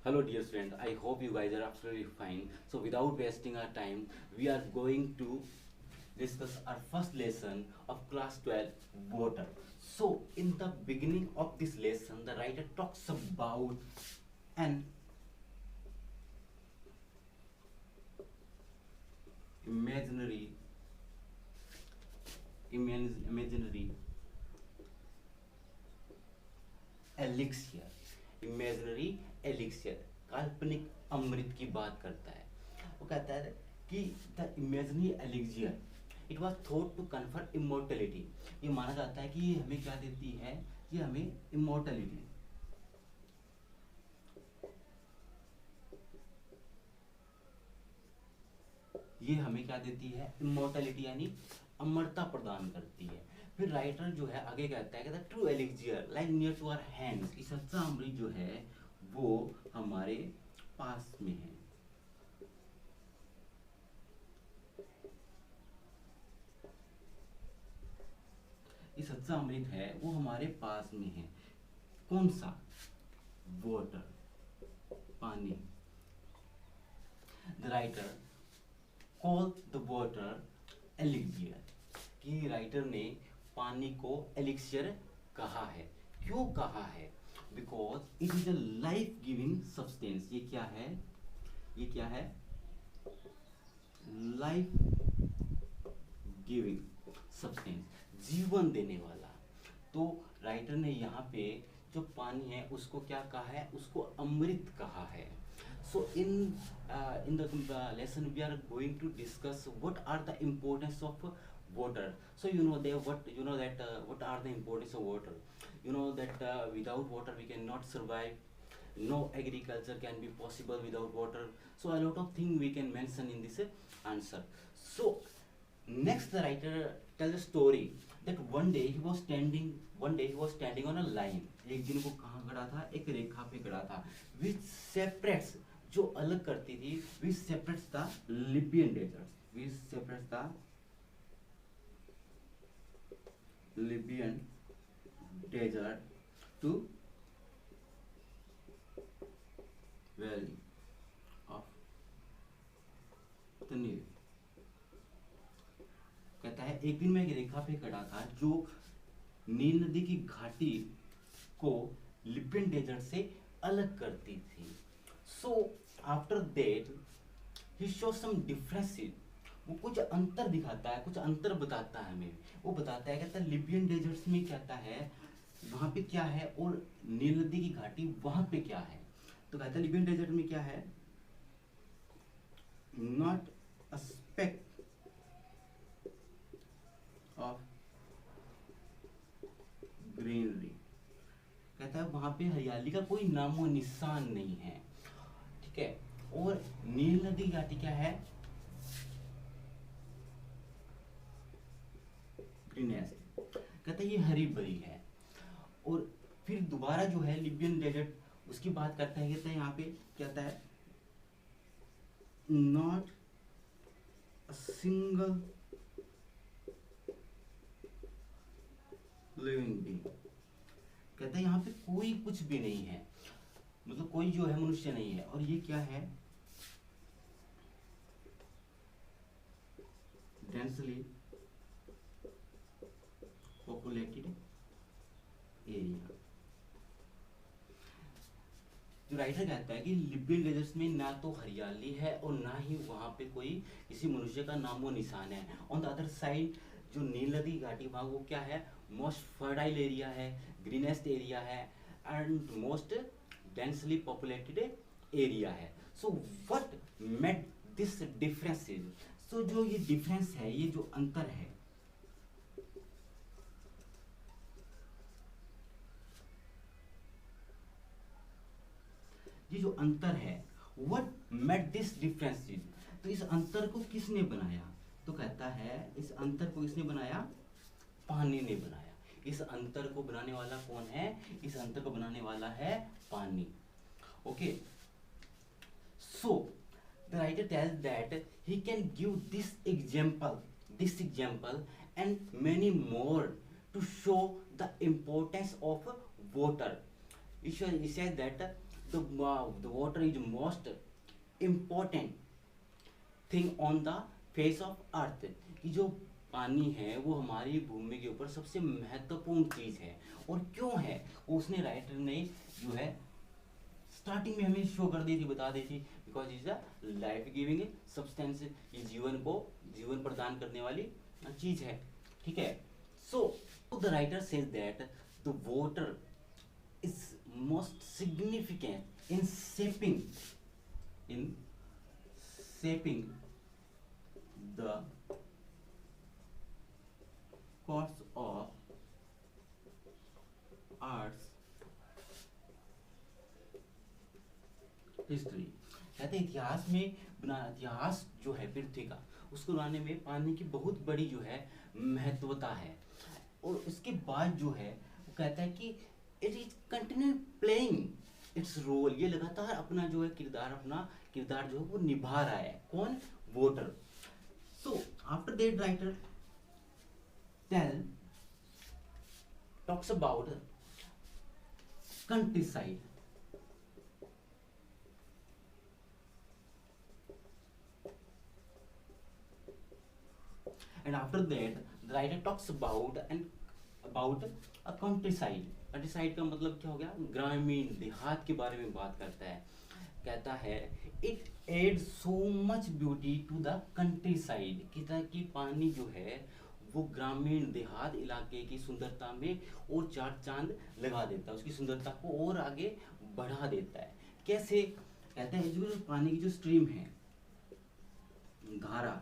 Hello dear friend, I hope you guys are absolutely fine. So without wasting our time, we are going to discuss our first lesson of class 12, water. So in the beginning of this lesson, the writer talks about an imaginary imaginary imaginary elixir, काल्पनिक अमृत की बात करता है। वो कहता है कि the imaginary elixir it was thought to confer immortality. ये माना जाता है कि ये हमें क्या देती है, ये हमें इमोर्टलिटी, ये हमें क्या देती है, इमोर्टलिटी यानी अमरता प्रदान करती है। फिर राइटर जो है आगे कहता है कि true elixir like near to our hands, कि सच्चा अमृत जो है वो हमारे पास में है। ये सच्चा अमृत है वो हमारे पास में है। कौन सा? वाटर, पानी। The writer call the water elixir, कि राइटर ने पानी को एलिक्सियर कहा है। क्यों कहा है? Because it is a life giving substance. ये क्या है? ये क्या है? लाइफ गिविंग सब्सटेंस, जीवन देने वाला। तो राइटर ने यहाँ पे जो पानी है उसको क्या कहा है? उसको अमृत कहा है। So in the lesson we are going to discuss what are the importance of water. So you know that what are the importance of water. You know that without water we cannot survive. No agriculture can be possible without water. So a lot of things we can mention in this answer. So next the writer tells a story that one day he was standing on a line. एक दिन वो कहाँ खड़ा था? एक रेखा पे खड़ा था, which separates, जो अलग करती थी, which separates the Libyan desert, which separates the Libyan desert to valley of the Nile. कहता है एक दिन मैं एक रेखा पे खड़ा था जो नील नदी की घाटी को लिबियन डेजर्ट से अलग करती थी। So after that he show some differences, वो कुछ अंतर दिखाता है, कुछ अंतर बताता है हमें। वो बताता है, कहता है लिबियन डेजर्ट्स में कहता है वहां पे क्या है और नील नदी की घाटी वहां पे क्या है। तो कहता है लिबियन डेजर्ट में क्या है? नॉट अस्पेक्ट ऑफ ग्रीनरी, कहता है वहां पे हरियाली का कोई नामो निशान नहीं है। ठीक है। और नील नदी घाटी क्या है? ग्रीनेस्ट, कहता है ये हरी भरी है। और फिर दोबारा जो है लिबियन डेजर्ट उसकी बात करता है, कहता है यहाँ पे कहता है not a single living being, कहता है यहाँ पे कोई कुछ भी नहीं है, मतलब कोई जो है मनुष्य नहीं है। और ये क्या है? Densely populated area. जो राइटर कहता है कि लिबियन डेजर्ट्स में ना तो हरियाली है और ना ही वहां पे कोई किसी मनुष्य का नामो निशान है। ऑन द अदर साइड जो नील नदी घाटी वहां वो क्या है? मोस्ट फर्टाइल एरिया है, ग्रीनेस्ट एरिया है and most densely populated area है। So what made this differences? सो जो ये डिफरेंस है, ये जो अंतर है, ये जो अंतर है, व्हाट मेड दिस डिफरेंसेस, तो इस अंतर को किसने बनाया? तो कहता है इस अंतर को किसने बनाया? पानी ने बनाया। इस अंतर को बनाने वाला कौन है? इस अंतर को बनाने वाला है पानी। Okay. So the writer tells that he can give this example and many more to show the importance of water. He said that the water is most important thing on the face of earth, कि जो पानी है वो हमारी भूमि के ऊपर सबसे महत्वपूर्ण चीज है। और क्यों है वो उसने राइटर ने जो है स्टार्टिंग में हमें शो कर दी थी, बता दी थी, because is a life giving substance, ये जीवन को जीवन प्रदान करने वाली चीज है, ठीक है। So the writer says that the water is most significant in shaping the course of Earth's history. कहते हैं इतिहास जो है पृथ्वी का, उसको बनाने में पानी की बहुत बड़ी जो है महत्वता है। और उसके बाद जो है वो कहता है कि it is continue playing its role, ये लगातार अपना जो है किरदार जो है वो निभा रहा है। कौन? Water. So after that writer talks about countryside, and after that the writer talks about a countryside। countryside का मतलब क्या हो गया? ग्रामीण देहात के बारे में बात करता है। कहता है it add so much beauty to the countryside, कि पानी जो है वो ग्रामीण देहात इलाके की सुंदरता में और चार चांद लगा देता है, उसकी सुंदरता को और आगे बढ़ा देता है। कैसे? कहते हैं जो पानी की जो स्ट्रीम है, धारा,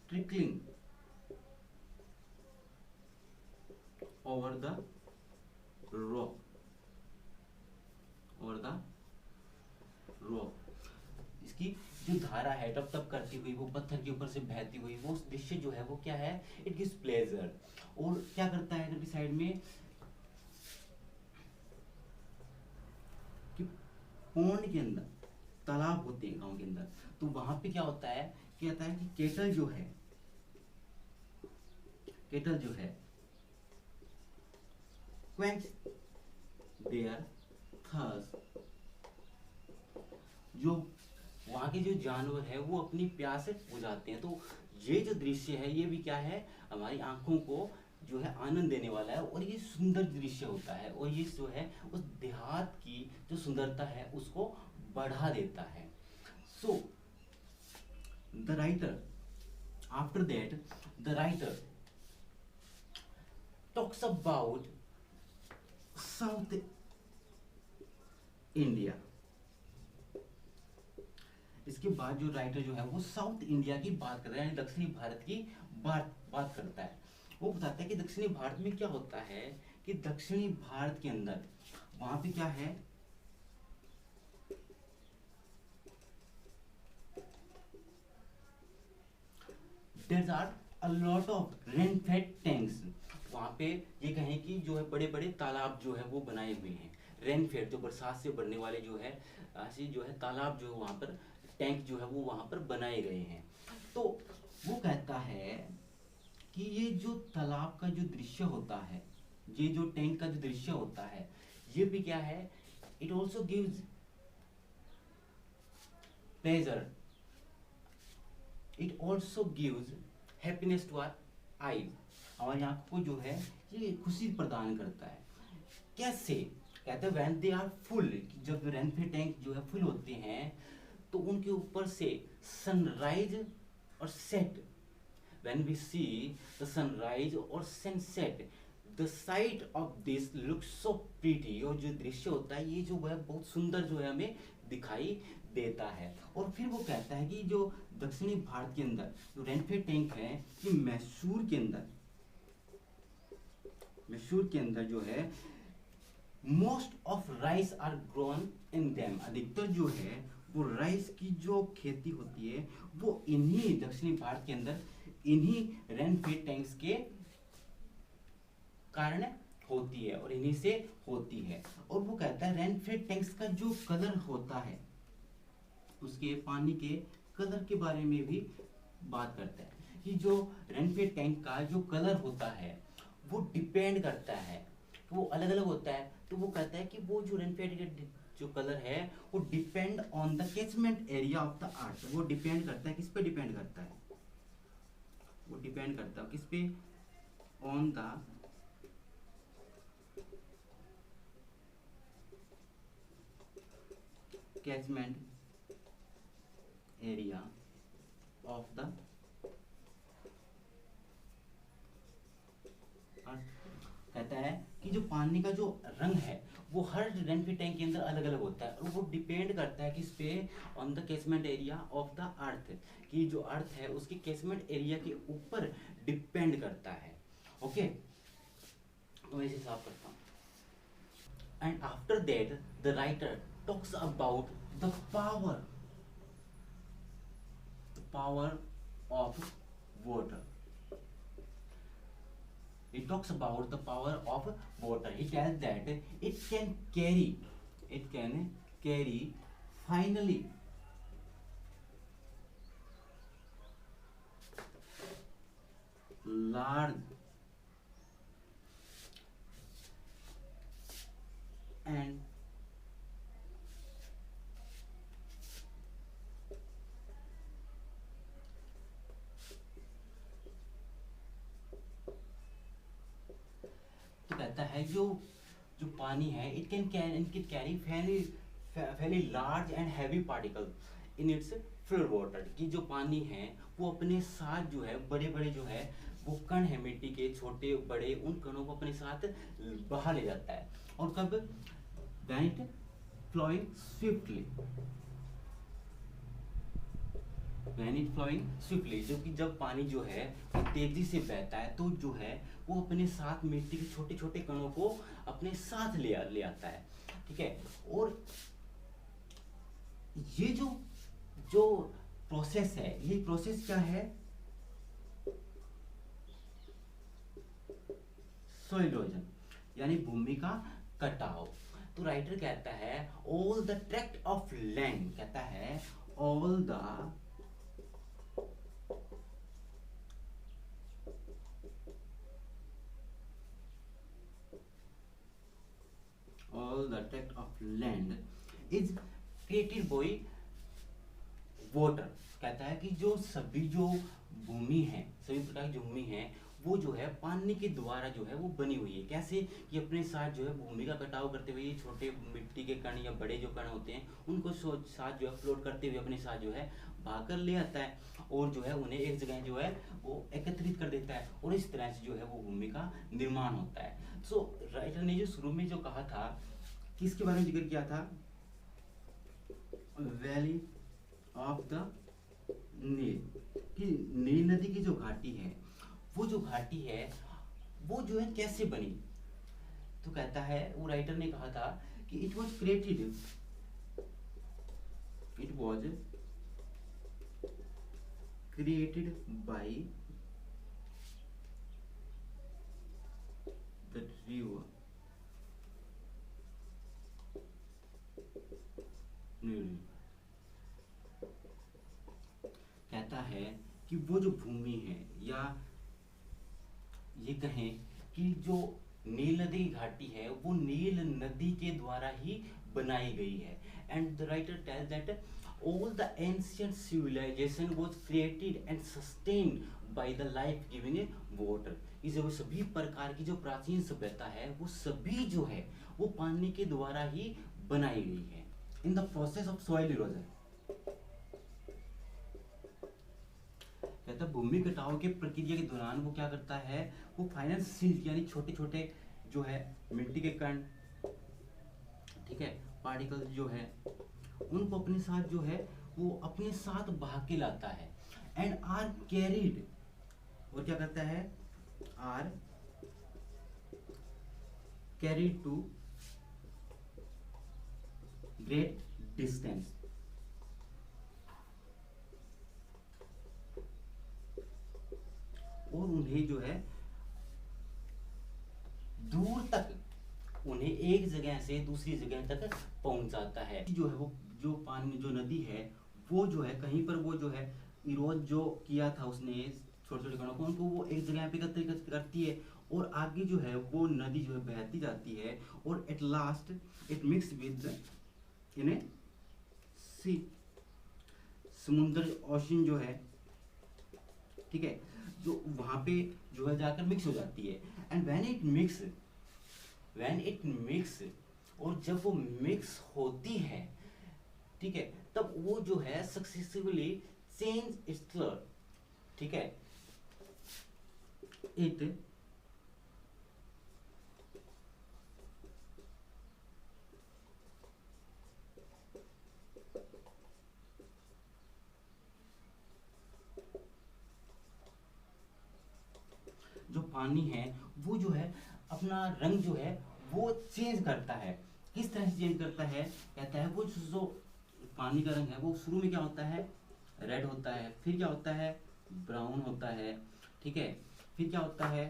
ट्रिकलिंग ओवर द रॉक, इसकी जो धारा है टप टप करती हुई वो पत्थर के ऊपर से बहती हुई, वो दृश्य जो है वो क्या है? It gives pleasure. और क्या करता है कंट्री साइड में कि पौंड के अंदर तालाब होते हैं गांव के अंदर, तो वहां पे क्या होता है कि केटल जो है quench their thirst, जो वहाँ के जो जानवर है वो अपनी प्यास बुझाते हैं। तो ये जो दृश्य है ये भी क्या है? हमारी आंखों को जो है आनंद देने वाला है, और ये सुंदर दृश्य होता है, और ये जो है उस देहात की जो सुंदरता है उसको बढ़ा देता है। So the writer after that the writer talks about south India. इसके बाद जो राइटर जो है वो साउथ इंडिया की बात कर रहा है, दक्षिणी भारत की बात करता है। वो बताता है कि दक्षिणी भारत में क्या होता है कि दक्षिणी भारत के अंदर वहां पे क्या है? There are a lot of rainfed tanks. वहां पे ये कहें कि जो है बड़े बड़े तालाब जो है वो बनाए हुए हैं। रेनफेड जो बरसात से बढ़ने वाले जो है ऐसे जो है तालाब जो है वहां पर टैंक जो है वो वहां पर बनाए गए हैं। तो वो कहता है कि ये जो तालाब का जो दृश्य होता है, ये जो टैंक का जो दृश्य होता है, ये भी क्या है? It also gives pleasure, it also gives happiness to our eyes, हमारी आंखों को जो है ये खुशी प्रदान करता है। कैसे? कहते हैं व्हेन दे आर फुल, जब रेनफेड टैंक जो है फुल होते हैं तो उनके ऊपर से सनराइज और set, when we see the sunrise और sunset, the sight of this look so pretty, और जो दृश्य होता है ये जो है बहुत सुंदर जो है हमें दिखाई देता है। और फिर वो कहता है कि जो दक्षिणी भारत के अंदर जो रेनफेड टैंक है कि मैसूर के अंदर जो है most of rice are grown in them, अधिकतर जो है वो राइस की जो खेती होती है वो इन्हीं दक्षिणी भारत के अंदर इन्हीं रेनफेड टैंक्स के कारण होती है और इन्हीं से होती है। और वो कहता है रेनफेड टैंक्स का जो कलर होता है, उसके पानी के कलर के बारे में भी बात करता है कि जो रेनफेड टैंक का जो कलर होता है वो डिपेंड करता है कि वो अलग अलग होता है, तो वो कहता है कि वो जो रेनफेड का जो कलर है वो depend on the catchment area of the earth. वो डिपेंड करता है, किस पे डिपेंड करता है, वो डिपेंड करता है किस पे, on the catchment area of the earth. कहता है कि जो पानी का जो रंग है वो हर रेनफेड टैंक के अंदर अलग अलग होता है, और वो डिपेंड करता है किस पे, on the catchment area of the earth, कि जो अर्थ है उसके कैचमेंट एरिया के ऊपर डिपेंड करता है। ओके, तो मैं इसे साफ करता हूँ। And after that the writer talks about the power of water. He talks about the power of water. He tells that it can carry finally large and तो कहता है जो जो पानी है इट कैरी फैली large and heavy particle in its floor water, कि जो पानी है वो अपने साथ जो है बड़े बड़े जो है वो कण है मिट्टी के छोटे बड़े, उन कणों को अपने साथ बहा ले जाता है। और कब, व्हेन इट फ्लोइंग स्विफ्टली, जो कि जब पानी जो है वो तेजी से बहता है तो जो है वो अपने साथ मिट्टी के छोटे छोटे कणों को अपने साथ ले आता है। ठीक है, और ये जो जो प्रोसेस है, ये प्रोसेस क्या है, सॉइल इरोजन, यानी भूमि का कटाव। तो राइटर कहता है all the tract of land, कहता है all the tract of land is created by water. कहता है कि जो सभी जो भूमि है, सभी प्रकार की जो भूमि है वो जो है पानी के द्वारा जो है वो बनी हुई है। कैसे, कि अपने साथ जो है भूमि का कटाव करते हुए छोटे मिट्टी के कण या बड़े जो कण होते हैं उनको साथ जो है फ्लोट करते हुए अपने साथ जो है भाकर ले आता है, और जो है उन्हें एक जगह जो है वो एकत्रित कर देता है, और इस तरह से जो है वो भूमि का निर्माण होता है। सो राइटर ने जो शुरू में जो कहा था, किसके बारे में जिक्र किया था, वैली ऑफ द नील, कि नील नदी की जो घाटी है वो जो घाटी है वो जो है कैसे बनी। तो कहता है, वो राइटर ने कहा था कि it was created by the river Nile. कहता है कि वो जो भूमि है, या ये कहें कि जो नील नदी की घाटी है वो नील नदी के द्वारा ही बनाई गई है। And the writer tells that all the ancient civilization was created and sustained by the life giving water. ये जो सभी प्रकार की जो प्राचीन सभ्यता है वो सभी जो है वो पानी के द्वारा ही बनाई गई है। In the process of soil erosion, कहता भूमि कटाव के प्रक्रिया के दौरान वो क्या करता है, वो फाइनल सिल्ट यानी छोटे छोटे जो है मिट्टी के कण, ठीक है, पार्टिकल जो है उनको अपने साथ जो है वो अपने साथ बहा के लाता है। एंड आर कैरिड, और क्या करता है, are carried to great distance, और उन्हें जो है दूर तक, उन्हें एक जगह से दूसरी जगह तक पहुंचाता है। जो है वो जो पानी जो नदी है वो जो है कहीं पर वो जो है इरोज जो किया था उसने छोटे छोटे कणों को, उनको वो एक जगह पे एकत्रित करती है और आगे जो है वो नदी जो है बहती जाती है और at last it mix with in a sea, समुद्र ओशन जो है, ठीक है, जो वहां पे जो है जाकर मिक्स हो जाती है। एंड व्हेन इट मिक्स और जब वो मिक्स होती है, ठीक है, तब वो जो है सक्सेसिवली चेंज इट्स कलर, ठीक है, इट जो पानी है वो जो है अपना रंग जो है वो चेंज करता है। किस तरह से चेंज करता है, कहता है वो जो पानी का रंग है वो शुरू में क्या होता है, रेड होता है, फिर क्या होता है, ब्राउन होता है, ठीक है, फिर क्या होता है,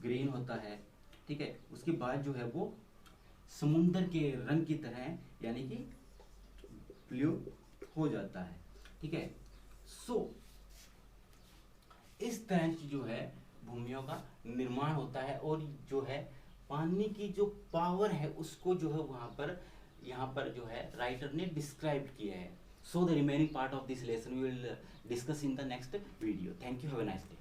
ग्रीन होता है, ठीक है, उसके बाद जो है वो समुंदर के रंग की तरह यानी कि ब्लू हो जाता है, ठीक है। सो इस तरह की जो है भूमियों का निर्माण होता है और जो है पानी की जो पावर है उसको जो है वहां पर यहाँ पर जो है राइटर ने डिस्क्राइब किया है। So the remaining part of this lesson we will discuss in the next video. Thank you, have a nice day.